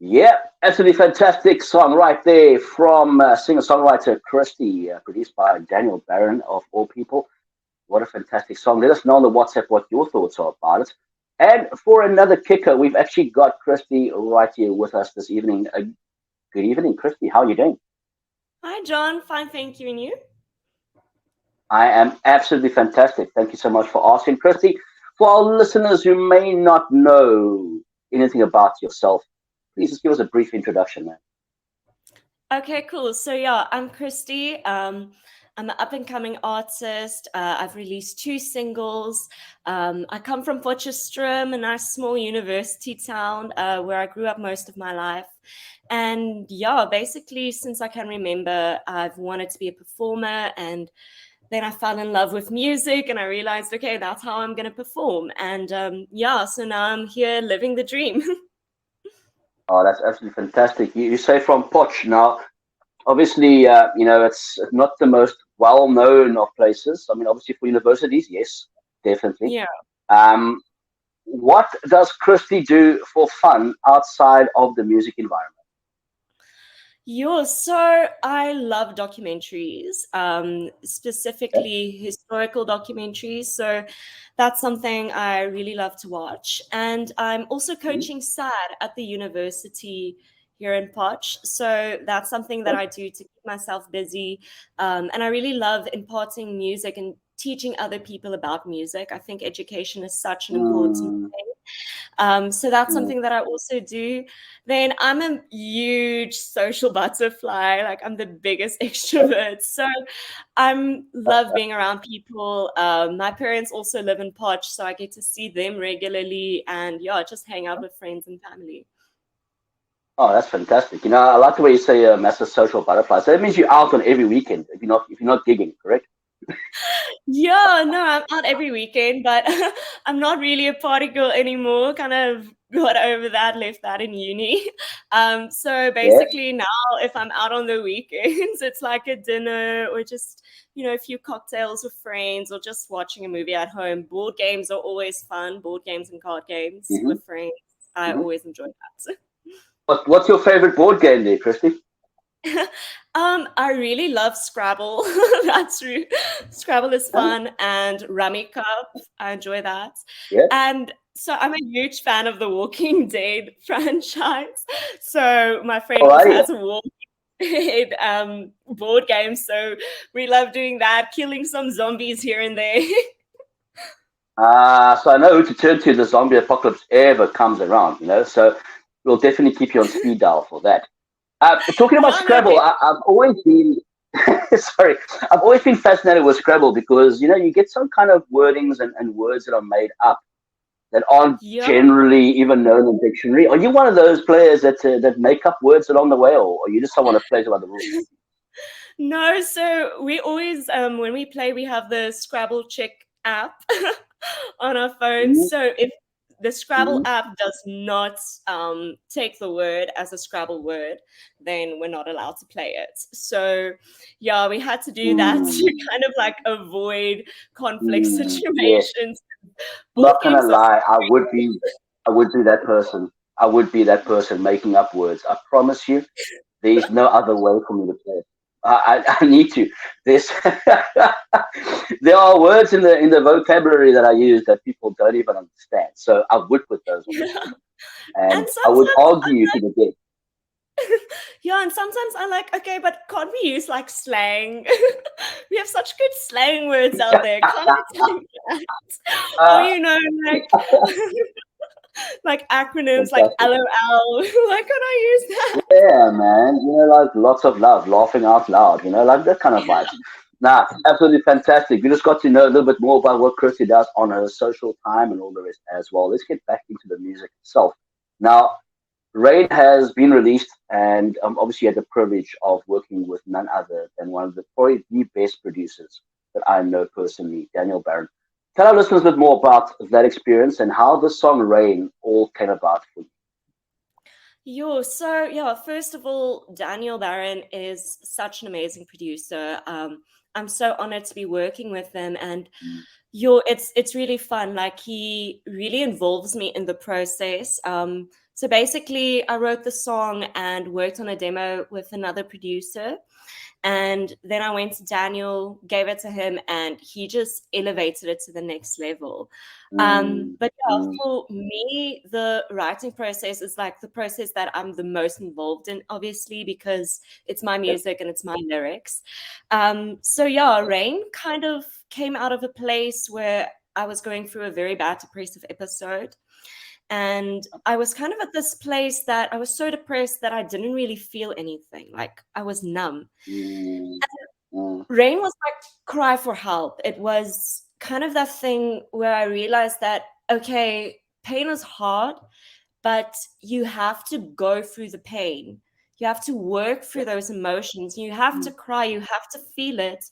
Yeah, absolutely fantastic song right there from singer-songwriter Christi, produced by Daniel Barron of all people. What a fantastic song. Let us know on the WhatsApp what your thoughts are about it. And for another kicker, we've actually got Christy right here with us this evening. Good evening, Christy. How are you doing? Hi, John. Fine, thank you. And you? I am absolutely fantastic. Thank you so much for asking, Christy. For our listeners who may not know anything about yourself, please just give us a brief introduction, man. Okay, cool. So yeah, I'm Christy. I'm an up-and-coming artist. I've released two singles. I come from Potchefstroom, a nice small university town where I grew up most of my life. And yeah, basically, since I can remember, I've wanted to be a performer. And then I fell in love with music, and I realized, okay, that's how I'm going to perform. And yeah, so now I'm here living the dream. Oh, that's absolutely fantastic. You say from Poch. Now, obviously, it's not the most well-known of places. I mean, obviously for universities, yes, definitely. Yeah. Um, what does Christy do for fun outside of the music environment? Yeah, so I love documentaries, Okay. specifically historical documentaries. So that's something I really love to watch. And I'm also Mhm. coaching SAD at the university here in Potch. So that's something that I do to keep myself busy. And I really love imparting music and teaching other people about music. I think education is such an important Mm, thing. So that's mm, something that I also do. Then I'm a huge social butterfly. Like I'm the biggest extrovert. So I love being around people. My parents also live in Potch, so I get to see them regularly and yeah, just hang out with friends and family. oh, that's fantastic. I like the way you say massive social butterfly. So that means you're out on every weekend if you're not gigging, correct? Yeah, no, I'm out every weekend, but I'm not really a party girl anymore. Kind of got over that, left that in uni. So Yes. basically now if I'm out on the weekends, it's like a dinner or just, a few cocktails with friends or just watching a movie at home. Board games are always fun, board games and card games hmm with friends. I hmm always enjoy that. What's your favorite board game there, Christy? I really love Scrabble. That's true. Scrabble is Huh? fun, and Rummy Cup. I enjoy that. Yeah. And so I'm a huge fan of the Walking Dead franchise. So my friend All also right. has a Walking Dead board game. So we love doing that, killing some zombies here and there. So I know who to turn to if the zombie apocalypse ever comes around, so we'll definitely keep you on speed dial for that. Talking about Yeah, no, Scrabble, I've always been, sorry, I've always been fascinated with Scrabble because, you get some kind of wordings and words that are made up that aren't yeah. generally even known in dictionary. Are you one of those players that make up words along the way, or are you just someone that plays by the rules? No, so we always when we play we have the Scrabble Check app on our phones. Mm-hmm. So if the Scrabble Mm-hmm. app does not take the word as a Scrabble word, then we're not allowed to play it. So yeah, we had to do that to kind of like avoid conflict Yes. situations. Board Not gonna games are lie, I would be that person. I would be that person making up words. I promise you, there's no other way for me to play. I need to. There's there are words in the vocabulary that I use that people don't even understand. So I would put those on the yeah. board, and And I would sometimes argue you to the death. yeah, and sometimes I like, okay, but can't we use like slang? We have such good slang words out there. Can't we take that? Or Uh, like like acronyms like fantastic. LOL. Why can't I use that? Yeah, man. Like lots of love, laughing out loud, like that kind of vibes. Nah, absolutely fantastic. We just got to know a little bit more about what Kirsty does on her social time and all the rest as well. Let's get back into the music itself. Now, Rain has been released, and obviously had the privilege of working with none other than one of the probably the best producers that I know personally, Daniel Barron. Tell our listeners a bit more about that experience and how the song Rain all came about for you. So yeah, first of all, Daniel Barron is such an amazing producer. I'm so honored to be working with him, and it's really fun. Like he really involves me in the process. So basically, I wrote the song and worked on a demo with another producer. And then I went to Daniel, gave it to him, and he just elevated it to the next level. But yeah, mm, for me, the writing process is like the process that I'm the most involved in, obviously, because it's my yep, music and it's my lyrics. So yeah, Rain kind of came out of a place where I was going through a very bad depressive episode. And I was kind of at this place that I was so depressed that I didn't really feel anything. Like I was numb. mm, mm, Rain was my cry for help. It was kind of that thing where I realized that, okay, pain is hard, but you have to go through the pain. You have to work through yep, those emotions. You have to mm, cry. You have to feel it.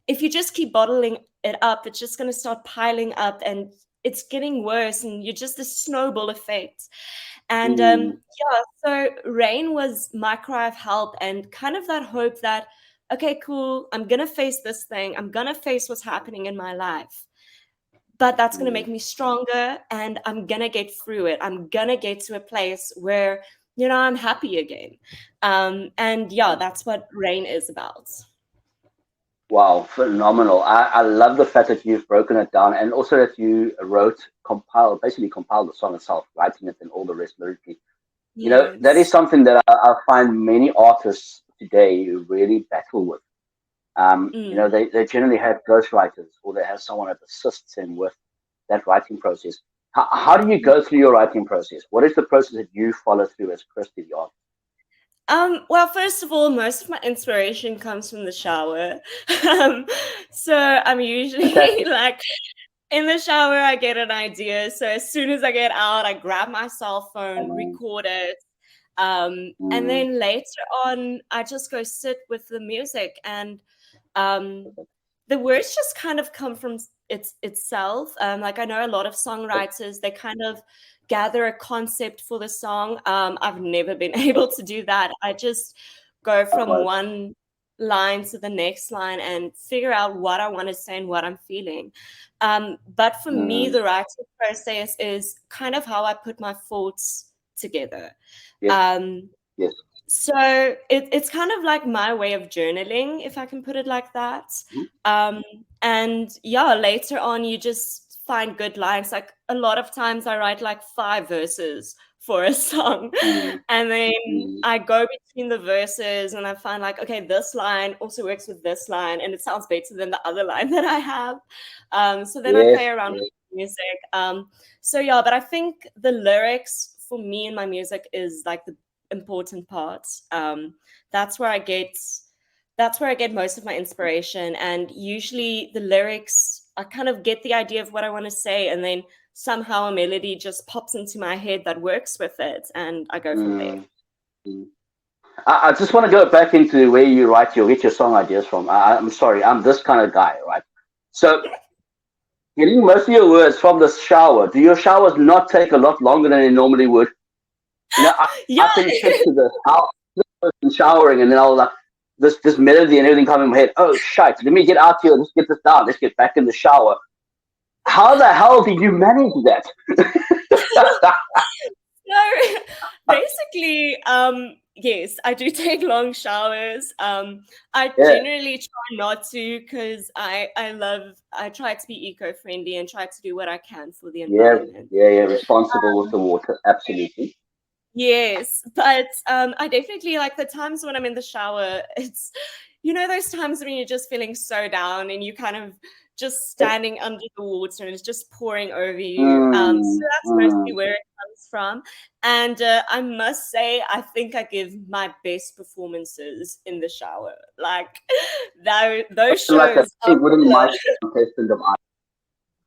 If you just keep bottling it up, it's just going to start piling up and it's getting worse. And you're just a snowball effect. And mm, yeah, so Rain was my cry of help and kind of that hope that, okay, cool, I'm going to face this thing. I'm going to face what's happening in my life. But that's going to mm. make me stronger and I'm going to get through it. I'm going to get to a place where, I'm happy again. And yeah, that's what Rain is about. Wow, phenomenal. I love the fact that you've broken it down and also that you basically compiled the song itself, writing it and all the rest lyrically. That is Yes. something that I find many artists today really battle with. Mm. They generally have ghostwriters or they have someone that assists them with that writing process. How do you go through your writing process? What is the process that you follow through as Christi the artist? Well, first of all, most of my inspiration comes from the shower. Um, so I'm usually Fantastic. like in the shower, I get an idea. So as soon as I get out, I grab my cell phone, Um, record it. And mm, then later on, I just go sit with the music and um, the words just kind of come from itself. Like I know a lot of songwriters, they kind of gather a concept for the song. I've never been able to do that. I just go from likewise. one line to the next line and figure out what I want to say and what I'm feeling. But for me, Mm, the writing process is kind of how I put my thoughts together. yes, Um, yes. so it's kind of like my way of journaling, if I can put it like that. Mhm. Um, and yeah, later on, you just find good lines. Like a lot of times, I write like 5 verses for a song, Mm, and then mm, I go between the verses and I find like, okay, this line also works with this line, and it sounds better than the other line that I have. So then I yes, play around yes. with music. So yeah, but I think the lyrics for me in my music is like the important part. That's where I get most of my inspiration, and usually the lyrics, I kind of get the idea of what I want to say, and then somehow a melody just pops into my head that works with it, and I go from there. Mm, mm. I just want to go back into where you get your song ideas from. I'm sorry, I'm this kind of guy, right? So, getting most of your words from the shower. Do your showers not take a lot longer than they normally would? Yeah. I can picture this how I'm showering and then I'll like this melody and everything coming in my head. Oh shite! Let me get out here. Let's get this down. Let's get back in the shower. How the hell did you manage that? So basically, yes, I do take long showers. I Yeah, generally try not to because I try to be eco-friendly and try to do what I can for the yeah, environment. yeah. Responsible with the water, absolutely. Yes, but I definitely like the times when I'm in the shower. It's, those times when you're just feeling so down and you kind of just Yep. standing under the water and it's just pouring over you. So Mm, that's mostly mm. where it comes from. And I must say, I think I give my best performances in the shower. Like those Spoken like a shows are true wooden killer. mic contestant of ours.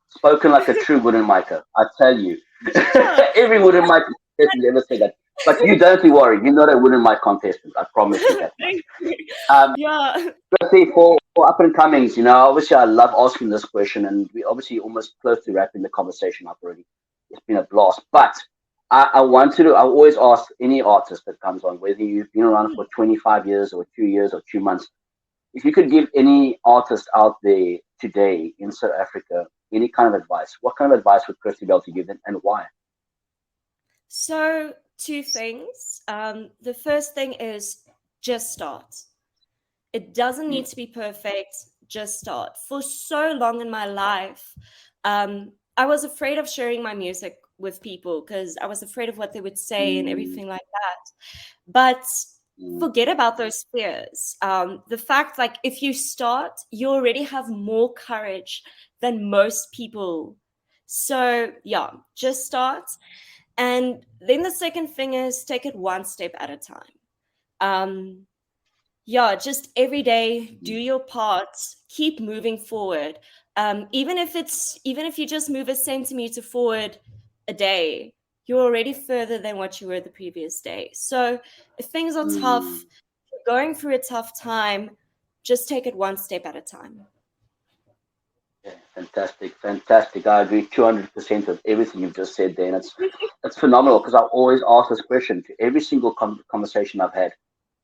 Spoken like a true wooden micer. I tell you, Yeah. every wooden mic contestant ever said that. But you don't be worried. You're not a wooden mic contestant. I promise you that much. Thank you. Um, Yeah. Firstly, for up and comings, obviously I love asking this question, and we obviously almost close to wrapping the conversation up already. It's been a blast, but I always ask any artist that comes on, whether you've been around for 25 years or 2 years or 2 months, if you could give any artist out there today in South Africa any kind of advice, what kind of advice would Christy be able to give them, and why? So two things. The first thing is just start. It doesn't need to be perfect, just start. For so long in my life, I was afraid of sharing my music with people because I was afraid of what they would say and everything like that. But forget about those fears. The fact, like, if you start, you already have more courage than most people. So, yeah, just start. And then the second thing is take it one step at a time. Yeah, just every day do your part, keep moving forward. Even if you just move a centimeter forward a day, you're already further than what you were the previous day. So if things are tough, if you're going through a tough time, just take it one step at a time. Yeah, fantastic, fantastic. I agree 200% with everything you've just said there. And it's phenomenal because I always ask this question to every single conversation I've had.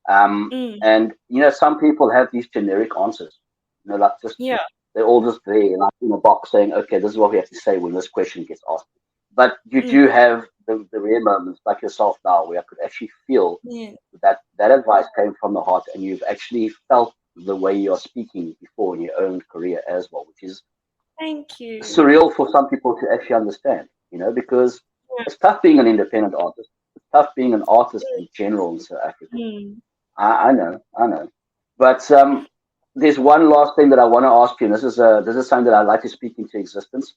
Mm, And some people have these generic answers. Like just yeah. they're all just there, like in a box, saying, "Okay, this is what we have to say when this question gets asked." But you Mm, do have the rare moments like yourself now, where I could actually feel yeah. that advice came from the heart, and you've actually felt the way you're speaking before in your own career as well, which is Thank you. surreal for some people to actually understand. Because Yeah. it's tough being an independent artist. It's tough being an artist in general in South Africa. Mm, I know, I know. But there's one last thing that I want to ask you, and this is something that I'd like to speak into existence,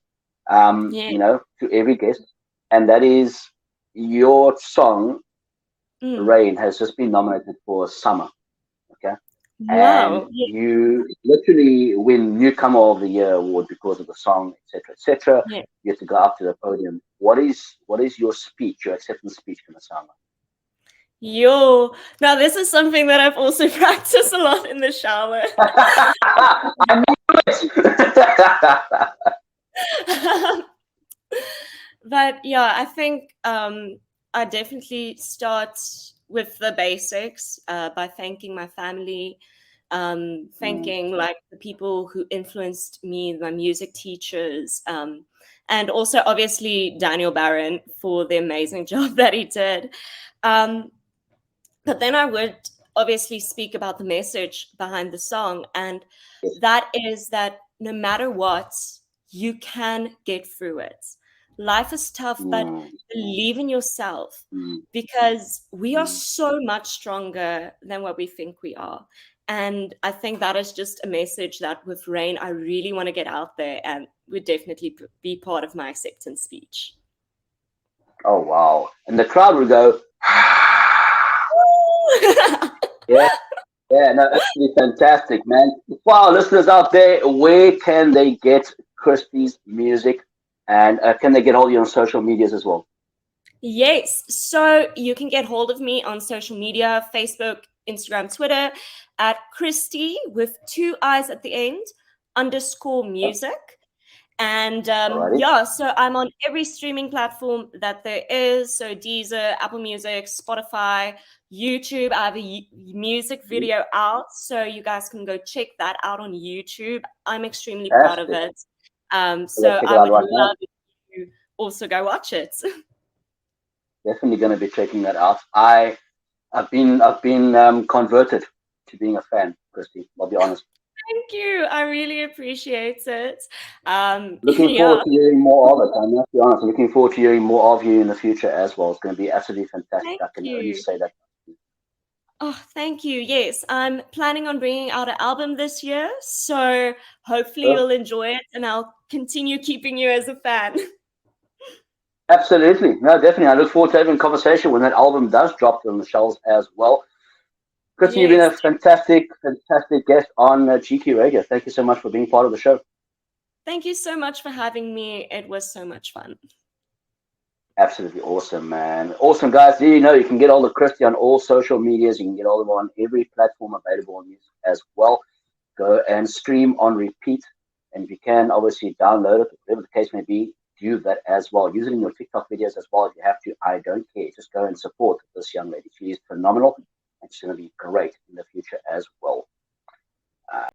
yeah. to every guest, and that is your song Mm. "Rain" has just been nominated for Summer, okay? And Wow. Yeah. you literally win Newcomer of the Year award because of the song, etc., etc. Yeah. You have to go up to the podium. What is your speech, your acceptance speech going to sound Yo, now this is something that I've also practiced a lot in the shower. like? I knew it. But yeah, I think I definitely start with the basics by thanking my family, Mm, thanking like the people who influenced me, my music teachers, and also obviously Daniel Barron for the amazing job that he did. Um, but then I would obviously speak about the message behind the song. And yes. that is that no matter what, you can get through it. Life is tough, but Mm, believe in yourself mm, because we are mm. so much stronger than what we think we are. And I think that is just a message that with Rain, I really want to get out there and would definitely be part of my acceptance speech. Oh wow! And the crowd would go, yeah, yeah, no, absolutely fantastic, man. For our listeners out there, where can they get Christie's music, and can they get hold of you on social medias as well? Yes. So you can get hold of me on social media, Facebook, Instagram, Twitter at Christi with two eyes at the end underscore Yeah, music. And alrighty, yeah, so I'm on every streaming platform that there is. So Deezer, Apple Music, Spotify, YouTube. I have a music mhm, video out. So you guys can go check that out on YouTube. I'm extremely proud of fantastic. it. Well, let's So check it I out would right now. love if you also go watch it. Definitely going to be checking that out. I've been converted to being a fan, Christy. I'll be honest. Thank you. I really appreciate it. Looking Yeah, forward to hearing more of it. I'm not be honest. I'm looking forward to hearing more of you in the future as well. It's going to be absolutely fantastic. thank I can only you. say that. Oh, thank you. Yes, I'm planning on bringing out an album this year. So hopefully Oh, you'll enjoy it and I'll continue keeping you as a fan. absolutely. No, definitely. I look forward to having a conversation when that album does drop on the shelves as well. Christy, you've been a Yes. fantastic, fantastic guest on GQ Radio. Thank you so much for being part of the show. Thank you so much for having me. It was so much fun. Absolutely awesome, man. Awesome, guys. You can get all of Christy on all social medias. You can get all of them on every platform available on music as well. Go and stream on repeat. And if you can, obviously download it, whatever the case may be, do that as well. Use it in your TikTok videos as well if you have to. I don't care. Just go and support this young lady. She is phenomenal and she's going to be great in the future as well.